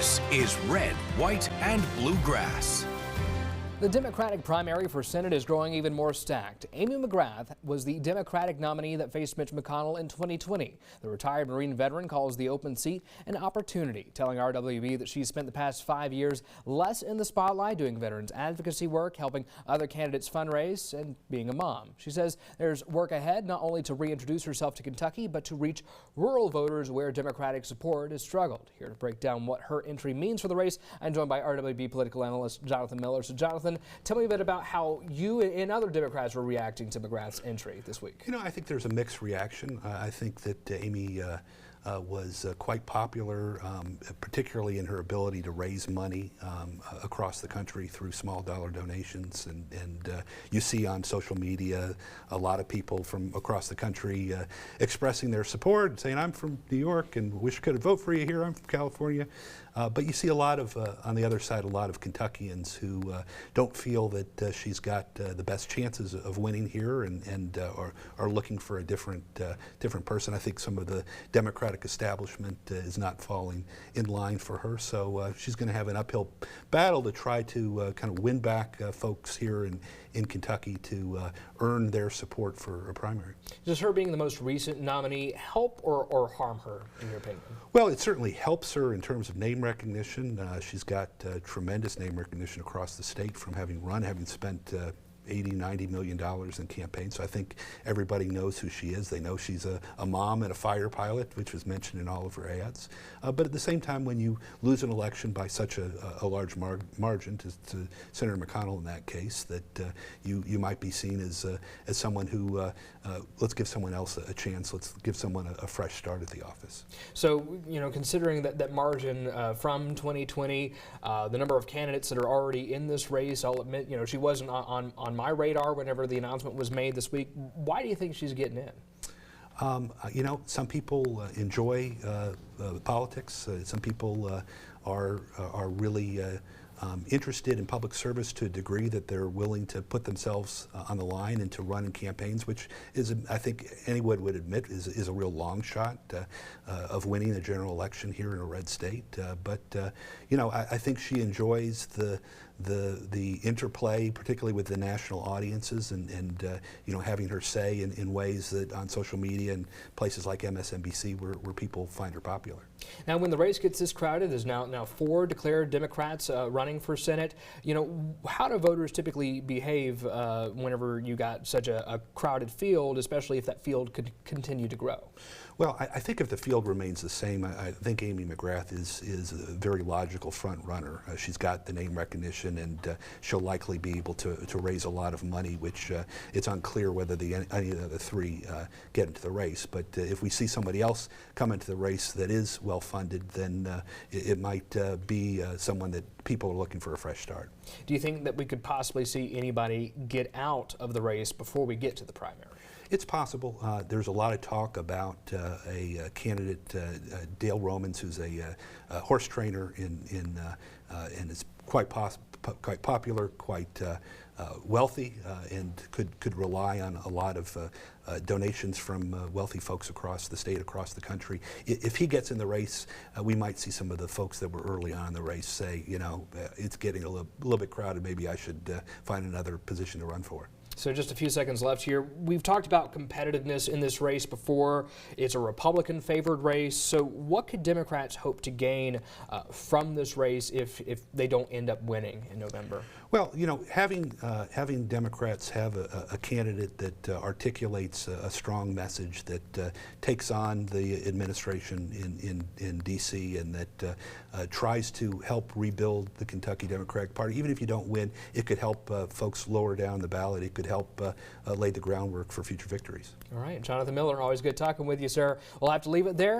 This is Red, White, and Bluegrass. The Democratic primary for Senate is growing even more stacked. Amy McGrath was the Democratic nominee that faced Mitch McConnell in 2020. The retired Marine veteran calls the open seat an opportunity, telling RWB that she spent the past 5 years less in the spotlight doing veterans advocacy work, helping other candidates fundraise, and being a mom. She says there's work ahead not only to reintroduce herself to Kentucky, but to reach rural voters where Democratic support has struggled. Here to break down what her entry means for the race, I'm joined by RWB political analyst Jonathan Miller. So Jonathan, tell me a bit about how you and other Democrats were reacting to McGrath's entry this week. You know, I think there's a mixed reaction. I think that Amy was quite popular, particularly in her ability to raise money across the country through small dollar donations. And you see on social media a lot of people from across the country expressing their support, saying, I'm from New York and wish I could vote for you here, I'm from California. But you see a lot of, on the other side, a lot of Kentuckians who don't feel that she's got the best chances of winning here and are looking for a different person. I think some of the Democratic establishment is not falling in line for her, so she's going to have an uphill battle to try to kind of win back folks here in Kentucky to earn their support for a primary. Does her being the most recent nominee help or harm her, in your opinion? Well, it certainly helps her in terms of name recognition. She's got tremendous name recognition across the state from having spent $80–90 million in campaigns. So I think everybody knows who she is. They know she's a mom and a fighter pilot, which was mentioned in all of her ads. But at the same time, when you lose an election by such a large margin to Senator McConnell in that case, that you might be seen as someone who, let's give someone else a chance, let's give someone a fresh start at the office. So, you know, considering that margin from 2020, the number of candidates that are already in this race, I'll admit, you know, she wasn't on my radar whenever the announcement was made this week. Why do you think she's getting in? You know, some people enjoy politics. Some people are really interested in public service to a degree that they're willing to put themselves on the line and to run in campaigns, which is, I think anyone would admit, is a real long shot of winning a general election here in a red state. But you know, I think she enjoys the interplay, particularly with the national audiences, and you know, having her say in ways that on social media and places like MSNBC where people find her popular. Now, when the race gets this crowded, there's now 4 declared Democrats running for Senate. You know, how do voters typically behave whenever you got such a crowded field, especially if that field could continue to grow? Well, I think if the field remains the same, I think Amy McGrath is a very logical front runner. She's got the name recognition, and she'll likely be able to raise a lot of money, which it's unclear whether any of the 3 get into the race. But if we see somebody else come into the race that is well-funded, then it might be someone that people are looking for a fresh start. Do you think that we could possibly see anybody get out of the race before we get to the primary? It's possible. There's a lot of talk about a candidate, Dale Romans, who's a horse trainer and is quite popular, quite wealthy, and could rely on a lot of donations from wealthy folks across the state, across the country. If he gets in the race, we might see some of the folks that were early on in the race say, you know, it's getting a little bit crowded, maybe I should find another position to run for. So just a few seconds left here. We've talked about competitiveness in this race before. It's a Republican-favored race. So what could Democrats hope to gain from this race if they don't end up winning in November? Well, you know, having Democrats have a candidate that articulates a strong message that takes on the administration in D.C. and that tries to help rebuild the Kentucky Democratic Party. Even if you don't win, it could help folks lower down the ballot. It could help lay the groundwork for future victories. All right, Jonathan Miller, always good talking with you, sir. We'll have to leave it there.